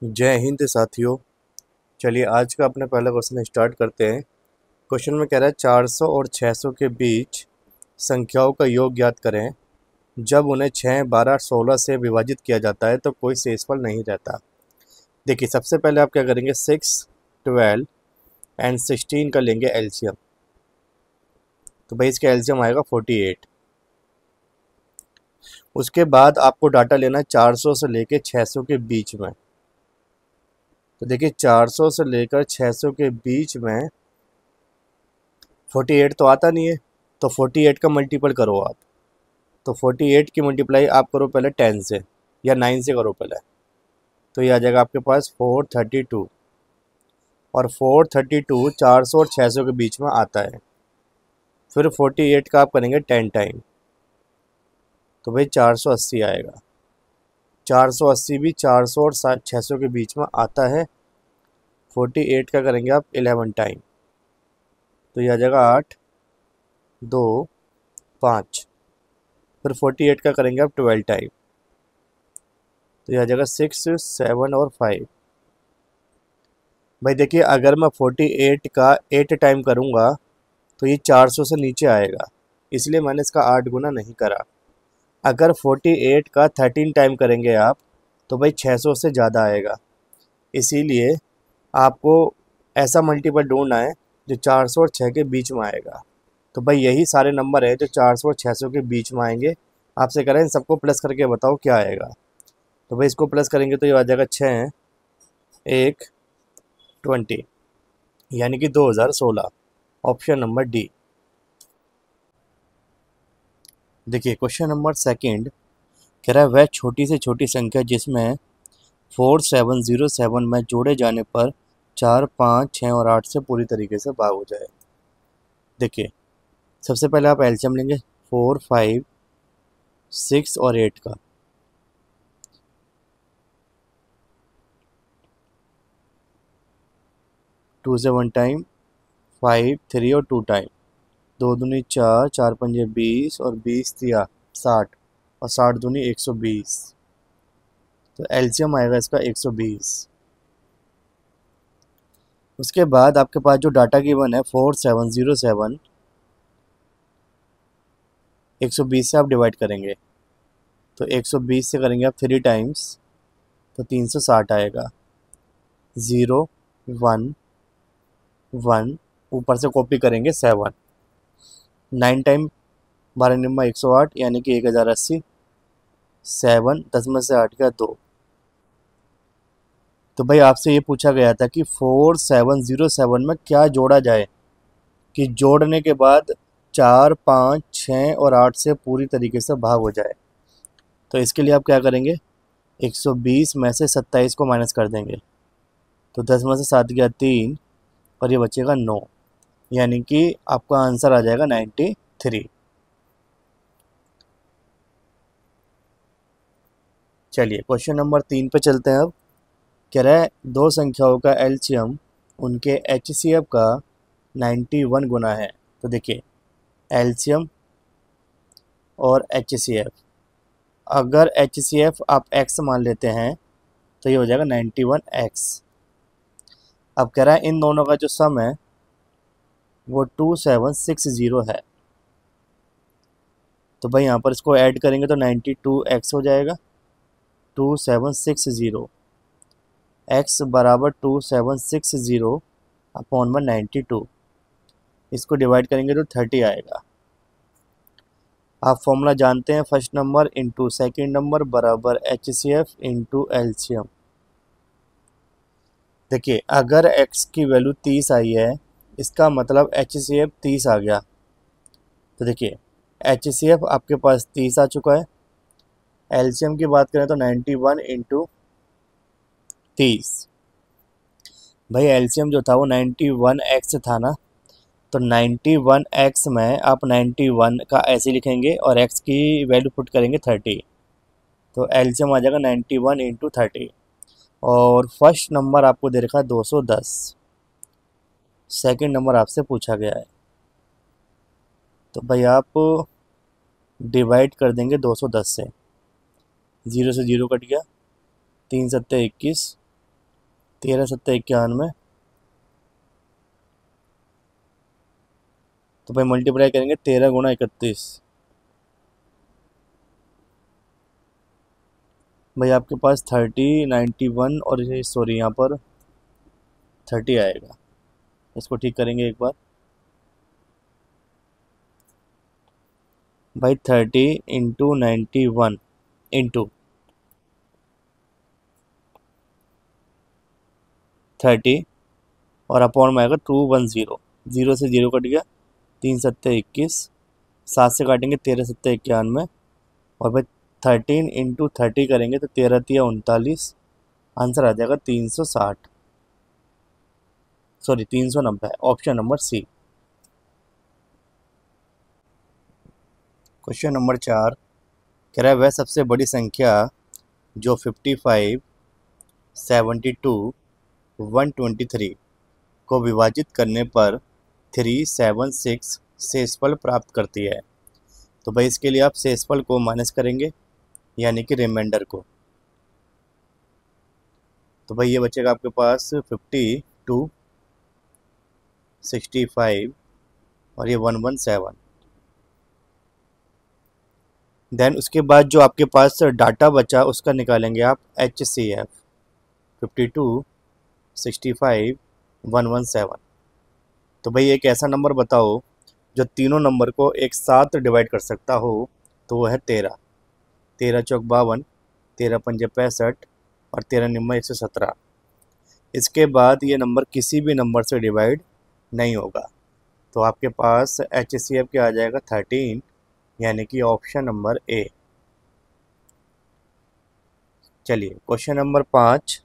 जय हिंद साथियों। चलिए आज का अपना पहला क्वेश्चन स्टार्ट करते हैं। क्वेश्चन में कह रहा है 400 और 600 के बीच संख्याओं का योग ज्ञात करें। जब उन्हें 6, 12, 16 से विभाजित किया जाता है तो कोई शेषफल नहीं रहता। देखिए सबसे पहले आप क्या करेंगे, 6, 12 एंड 16 का लेंगे एलसीएम। तो भाई इसका एलसीएम आएगा 48। उसके बाद आपको डाटा लेना है 400 से लेके 600 के बीच में। तो देखिए 400 से लेकर 600 के बीच में 48 तो आता नहीं है, तो 48 का मल्टीपल करो आप। तो 48 की मल्टीप्लाई आप करो पहले 10 से या 9 से करो पहले। तो ये आ जाएगा आपके पास 432। और 432 400 और 600 के बीच में आता है। फिर 48 का आप करेंगे 10 टाइम, तो भाई 480 आएगा। 480 भी 400 और 600 के बीच में आता है। 48 का करेंगे आप 11 टाइम, तो ये आ जाएगा 8, 2, 5। फिर 48 का करेंगे आप 12 टाइम, तो ये आ जाएगा 6, 7 और 5। भाई देखिए अगर मैं 48 का 8 टाइम करूँगा तो ये 400 से नीचे आएगा, इसलिए मैंने इसका 8 गुना नहीं करा। अगर 48 का 13 टाइम करेंगे आप तो भाई 600 से ज़्यादा आएगा, इसीलिए आपको ऐसा मल्टीपल ढूंढना है जो 400 और 6 के बीच में आएगा। तो भाई यही सारे नंबर है जो 400 और 600 के बीच में आएंगे। आपसे कह रहे हैं सबको प्लस करके बताओ क्या आएगा। तो भाई इसको प्लस करेंगे तो ये आ जाएगा 6, 1, 20, यानी कि 2016। Option number D. देखिए क्वेश्चन नंबर सेकंड कह रहा है वह छोटी से छोटी संख्या जिसमें 4707 में जोड़े जाने पर 4, 5, 6 और 8 से पूरी तरीके से भाग हो जाए। देखिए सबसे पहले आप एलसीएम लेंगे 4, 5, 6 और 8 का। टू से 1 टाइम, 5, 3 और 2 टाइम, 2 दूनी 4, 4 पंजे 20 और 20 दिया 60 और 60 दूनी 120। तो एलसीएम आएगा इसका 120। उसके बाद आपके पास जो डाटा गिवन है 4707, 120 से आप डिवाइड करेंगे। तो 120 से करेंगे आप 3 टाइम्स, तो 360 आएगा। 0, 1, 1, ऊपर से कॉपी करेंगे 7, 9 टाइम 12 निम्मा 108 यानी कि 1080। 7, 10 में से 8 का 2। तो भाई आपसे ये पूछा गया था कि 4707 में क्या जोड़ा जाए कि जोड़ने के बाद 4, 5, 6 और 8 से पूरी तरीके से भाग हो जाए। तो इसके लिए आप क्या करेंगे, 120 में से 27 को माइनस कर देंगे। तो 10 में से 7 गया 3 और ये बचेगा 9, यानी कि आपका आंसर आ जाएगा 93। चलिए क्वेश्चन नंबर 3 पे चलते हैं अब। कह रहा है दो संख्याओं का एलसीएम उनके एचसीएफ का 91 गुना है। तो देखिए एलसीएम और एचसीएफ, अगर एचसीएफ आप एक्स मान लेते हैं तो ये हो जाएगा 91x। अब कह रहा है इन दोनों का जो सम है वो 2760 है। तो भाई यहाँ पर इसको ऐड करेंगे तो 92x हो जाएगा। 2760 x बराबर 2760 अपॉन में 92, इसको डिवाइड करेंगे तो 30 आएगा। आप फॉर्मूला जानते हैं, first number into second number बराबर एचसीएफ इंटू एलसीएम। देखिए अगर x की वैल्यू 30 आई है इसका मतलब एचसीएफ 30 आ गया। तो देखिए एचसीएफ आपके पास 30 आ चुका है। एलसीएम की बात करें तो 91 इंटू 30। भाई एलसीएम जो था वो 91x था ना, तो 91x में आप 91 का ऐसे लिखेंगे और x की वैल्यू पुट करेंगे 30। तो एलसीएम आ जाएगा 91 इंटू 30। और फर्स्ट नंबर आपको दे रखा है 210, सेकंड नंबर आपसे पूछा गया है। तो भाई आप डिवाइड कर देंगे 210 से, 0 से 0 कट गया, 3 सत्ते 21 13×7=91। तो भाई मल्टीप्लाई करेंगे 13×31। भाई आपके पास 3091 और ये सॉरी यहाँ पर 30 आएगा। इसको ठीक करेंगे एक बार। भाई 30×91 इंटू 30 और अपॉन में आएगा 210। 0 से 0 कट गया, 3×7=21। 7 से काटेंगे 13×7=91। और भाई 13×30 करेंगे तो 13×3=39। आंसर आ जाएगा 360, sorry 390। Option number C. Question number 4 कह रहा है वह सबसे बड़ी संख्या जो 55, 72, 123 को विभाजित करने पर 376 शेषफल प्राप्त करती है। तो भाई इसके लिए आप शेषफल को माइनस करेंगे, यानी कि रिमाइंडर को। तो भाई ये बचेगा आपके पास 52, 65 और ये 117। देन उसके बाद जो आपके पास डाटा बचा उसका निकालेंगे आप HCF। 52, 65, 117। तो भाई एक ऐसा नंबर बताओ जो तीनों नंबर को एक साथ डिवाइड कर सकता हो, तो वो है 13। 13×4=52, 13×5=65 और 13×9=117। इसके बाद ये नंबर किसी भी नंबर से डिवाइड नहीं होगा। तो आपके पास HCF क्या आ जाएगा 13, यानी कि ऑप्शन नंबर ए। चलिए क्वेश्चन नंबर 5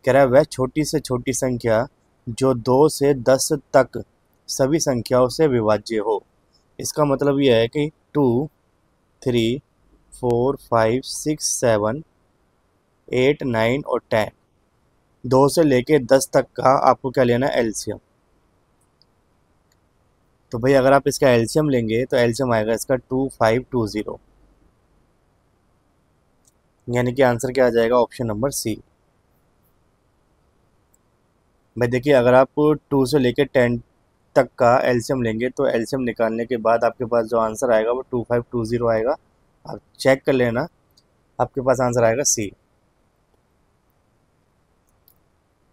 कह रहा है वह छोटी से छोटी संख्या जो 2 से 10 तक सभी संख्याओं से विभाज्य हो। इसका मतलब यह है कि 2, 3, 4, 5, 6, 7, 8, 9 और 10, 2 से लेके 10 तक का आपको क्या लेना है, एलसीएम। तो भाई अगर आप इसका एलसीएम लेंगे तो एलसीएम आएगा इसका 2520, यानी कि आंसर क्या आ जाएगा, ऑप्शन नंबर सी। भाई देखिए अगर आप 2 से लेकर 10 तक का एलसीएम लेंगे तो एलसीएम निकालने के बाद आपके पास जो आंसर आएगा वो 2520 आएगा। आप चेक कर लेना, आपके पास आंसर आएगा सी।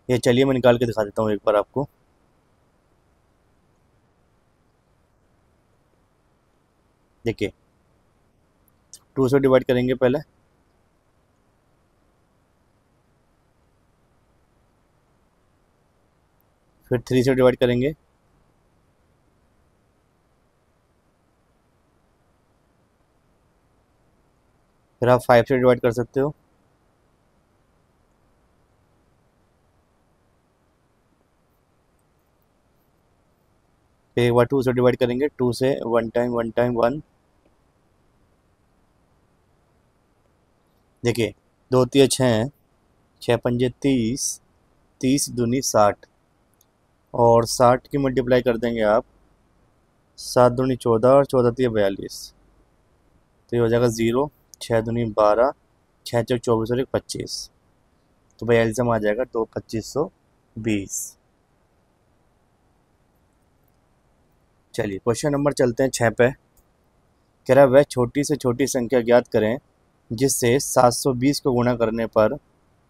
ये चलिए मैं निकाल के दिखा देता हूँ एक बार आपको। देखिए 2 से डिवाइड करेंगे पहले, फिर 3 से डिवाइड करेंगे, फिर आप 5 से डिवाइड कर सकते हो, फिर एक बार 2 से डिवाइड करेंगे, 2 से 1 टाइम 1 टाइम 1। देखिए 2 3 6, 6×5 30, 30 दूनी 60 और 60 की मल्टीप्लाई कर देंगे आप, 7 दूनी 14 और 14 3 42। तो ये हो जाएगा 0, 6 दूनी 12, 6 चौक 24 और 1 25। तो भाई एल्सियम आ जाएगा तो 2520। चलिए क्वेश्चन नंबर चलते हैं 6 पे। कह रहा है वह छोटी से छोटी संख्या ज्ञात करें जिससे 720 को गुणा करने पर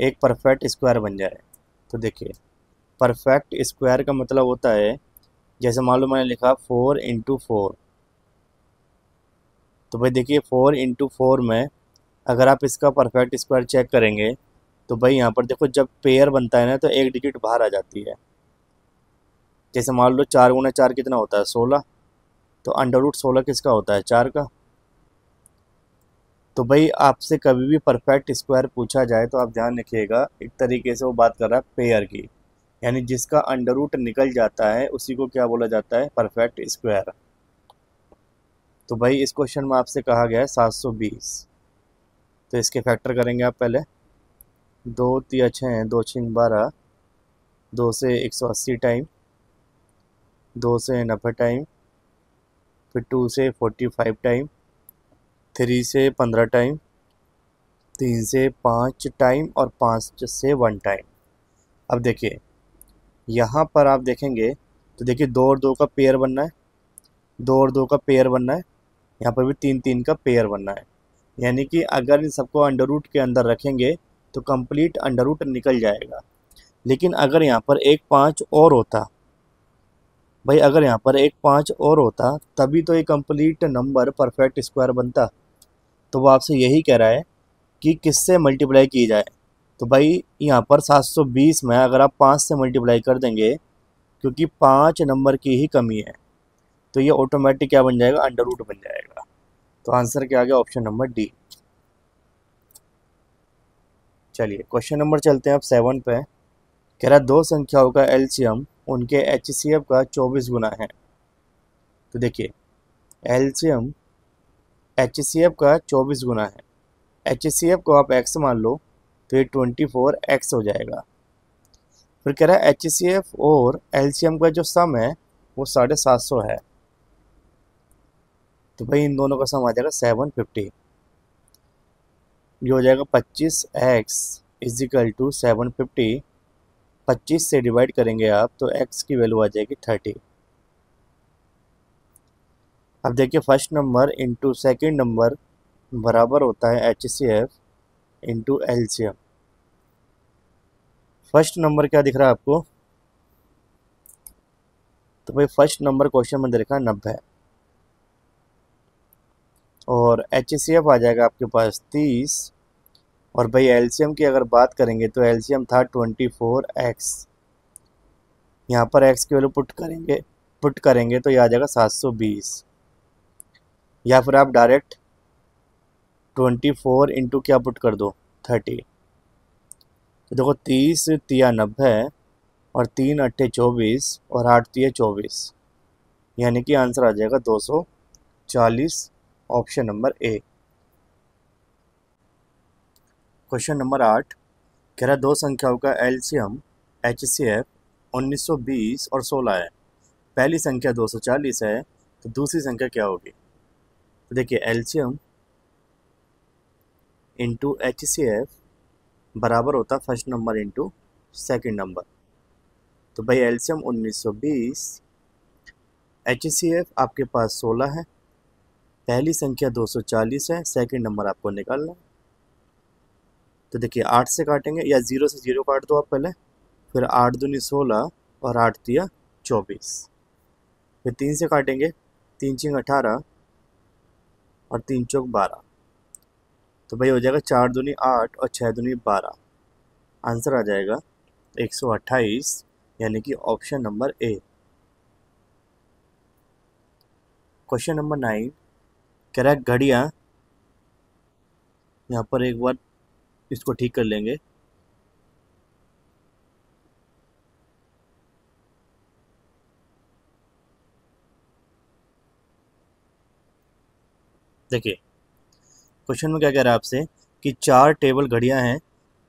एक परफेक्ट स्क्वायर बन जाए। तो देखिए परफेक्ट स्क्वायर का मतलब होता है, जैसे मान लो मैंने लिखा 4×4। तो भाई देखिए 4×4 में अगर आप इसका परफेक्ट स्क्वायर चेक करेंगे तो भाई यहाँ पर देखो जब पेयर बनता है ना तो एक डिजिट बाहर आ जाती है। जैसे मान लो 4×4 कितना होता है, 16। तो √16 किसका होता है, 4 का। तो भाई आपसे कभी भी परफेक्ट स्क्वायर पूछा जाए तो आप ध्यान रखिएगा, एक तरीके से वो बात कर रहा है पेयर की, यानी जिसका अंडर रूट निकल जाता है उसी को क्या बोला जाता है, परफेक्ट स्क्वायर। तो भाई इस क्वेश्चन में आपसे कहा गया है 720। तो इसके फैक्टर करेंगे आप पहले, 2 3 6 2 6 12, 2 से 180 टाइम, 2 से 90 टाइम, फिर 2 से 45 टाइम, 3 से 15 टाइम, 3 से 5 टाइम और 5 से 1 टाइम। अब देखिए यहाँ पर आप देखेंगे तो देखिए 2 और 2 का पेयर बनना है, 2 और 2 का पेयर बनना है, यहाँ पर भी 3 3 का पेयर बनना है। यानी कि अगर इन सबको अंडर रूट के अंदर रखेंगे तो कंप्लीट अंडर रूट निकल जाएगा। लेकिन अगर यहाँ पर एक 5 और होता भाई, अगर यहाँ पर एक 5 और होता तभी तो ये कंप्लीट नंबर परफेक्ट स्क्वायर बनता। तो वो आपसे यही कह रहा है कि किससे मल्टीप्लाई की जाए। तो भाई यहाँ पर 720 में अगर आप 5 से मल्टीप्लाई कर देंगे, क्योंकि 5 नंबर की ही कमी है, तो ये ऑटोमेटिक क्या बन जाएगा, अंडर रूट बन जाएगा। तो आंसर क्या आ गया, ऑप्शन नंबर डी। चलिए क्वेश्चन नंबर चलते हैं अब 7 पे। कह रहा दो संख्याओं का एलसीएम उनके एचसीएफ का 24 गुना है। तो देखिए एलसीएम एचसीएफ का 24 गुना है। एचसीएफ को आप एक्स मान लो तो ये 24x हो जाएगा। फिर कह रहा है एचसीएफ और एलसीएम का जो सम है वो 750 है। तो भाई इन दोनों का सम आ जाएगा 750। ये हो जाएगा 25x इजिकल टू 750। 25 से डिवाइड करेंगे आप तो x की वैल्यू आ जाएगी 30। अब देखिए first number into second number बराबर होता है HCF into LCM. First number क्या दिख रहा है आपको, तो भाई फर्स्ट नंबर क्वेश्चन में देखा 90 और एचसीएफ आ जाएगा आपके पास 30। और भाई एलसीएम की अगर बात करेंगे तो एलसीएम था 24x। यहाँ पर x की वैल्यू पुट करेंगे तो ये आ जाएगा 720। या फिर आप डायरेक्ट 24 इंटू क्या पुट कर दो 30। तो देखो 30 तिया 90 और 3 अट्ठे 24 और 8 तिया 24, यानी कि आंसर आ जाएगा 240, option number A. Question number 8 कह रहा दो संख्याओं का एलसीएम एचसीएफ 1920 और 16 है। पहली संख्या 240 है तो दूसरी संख्या क्या होगी। तो देखिए एलसीएम इंटू एचसीएफ बराबर होता first number into second number. तो भाई एलसीएम 1920, एचसीएफ आपके पास 16 है, पहली संख्या 240 है, सेकेंड नंबर आपको निकालना है। तो देखिए 8 से काटेंगे या 0 से 0 काट दो आप पहले, फिर 8 दूनी 16 और 8 तिया 24। फिर 3 से काटेंगे, 3 चिंग 18 और 3 चौक 12। तो भाई हो जाएगा 4 दूनी 8 और 6 दूनी 12। आंसर आ जाएगा 128, यानी कि option number A. Question number 9 कह रहा है घड़ियाँ, यहाँ पर एक बार इसको ठीक कर लेंगे। देखिए क्वेश्चन में क्या कह रहा है आपसे कि 4 टेबल घड़ियाँ हैं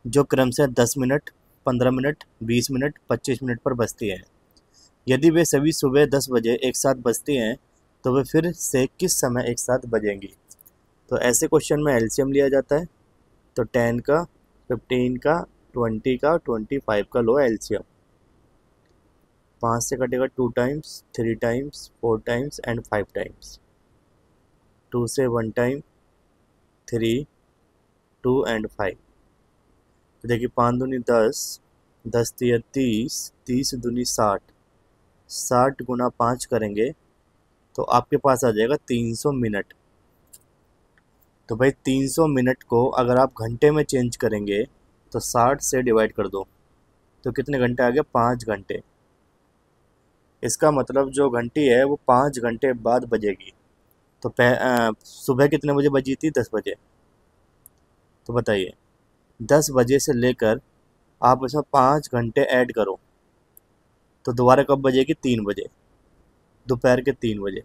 जो क्रम से 10 मिनट, 15 मिनट, 20 मिनट, 25 मिनट पर बजती हैं। यदि वे सभी सुबह 10 बजे एक साथ बजती हैं तो वे फिर से किस समय एक साथ बजेंगी। तो ऐसे क्वेश्चन में एलसीएम लिया जाता है। तो 10 का, 15 का, 20 का, 25 का लो एलसीएम। 5 से कटेगा 2 times, 3 times, 4 times and 5 times. 2 से 1 टाइम, 3, 2 एंड 5। तो देखिए 5 दूनी 10, 10 तिया 30, 30 दूनी 60, 60 गुना 5 करेंगे तो आपके पास आ जाएगा 300 मिनट। तो भाई 300 मिनट को अगर आप घंटे में चेंज करेंगे तो 60 से डिवाइड कर दो तो कितने घंटे आ गए, 5 घंटे। इसका मतलब जो घंटी है वो 5 घंटे बाद बजेगी। तो सुबह कितने बजे बजी थी, 10 बजे। तो बताइए 10 बजे से लेकर आप इसमें 5 घंटे ऐड करो तो दोबारा कब बजेगी, 3 बजे, दोपहर के 3 बजे।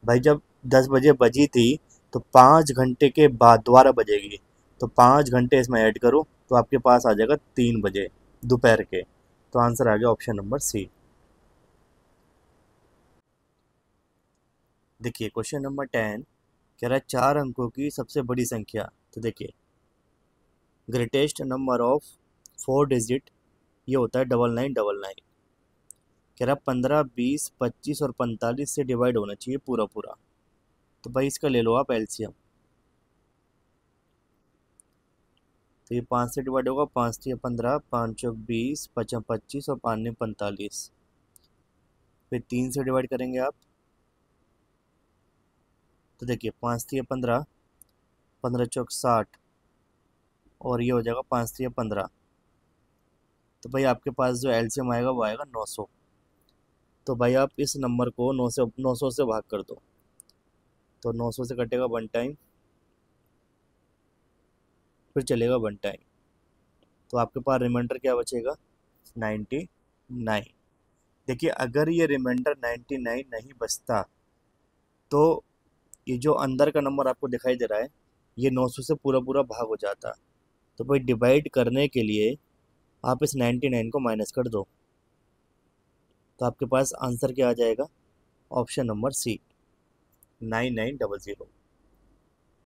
भाई जब 10 बजे बजी थी तो 5 घंटे के बाद दोबारा बजेगी, तो 5 घंटे इसमें ऐड करो तो आपके पास आ जाएगा 3 बजे दोपहर के। तो आंसर आ गया ऑप्शन नंबर सी। देखिए क्वेश्चन नंबर 10 कह रहा है 4 अंकों की सबसे बड़ी संख्या। तो देखिए ग्रेटेस्ट नंबर ऑफ 4 डिजिट ये होता है 9999। कह रहा 15, 20, 25 और 45 से डिवाइड होना चाहिए पूरा पूरा। तो भाई इसका ले लो आप एलसीएम। तो ये 5 से डिवाइड होगा, 5 3 15, 5 चौक 20, 5 25 और 5 45। फिर 3 से डिवाइड करेंगे आप, तो देखिए 5 3 15, 15 चौक 60 और ये हो जाएगा 5 3 15। तो भाई आपके पास जो एलसीएम आएगा वो आएगा 900। तो भाई आप इस नंबर को 900 से भाग कर दो, तो 900 से कटेगा 1 टाइम, फिर चलेगा 1 टाइम। तो आपके पास रिमाइंडर क्या बचेगा, 99। देखिए अगर ये रिमाइंडर 99 नहीं बचता तो ये जो अंदर का नंबर आपको दिखाई दे रहा है ये 900 से पूरा पूरा भाग हो जाता। तो भाई डिवाइड करने के लिए आप इस 99 को माइनस कर दो, तो आपके पास आंसर क्या आ जाएगा, ऑप्शन नंबर सी, 9900।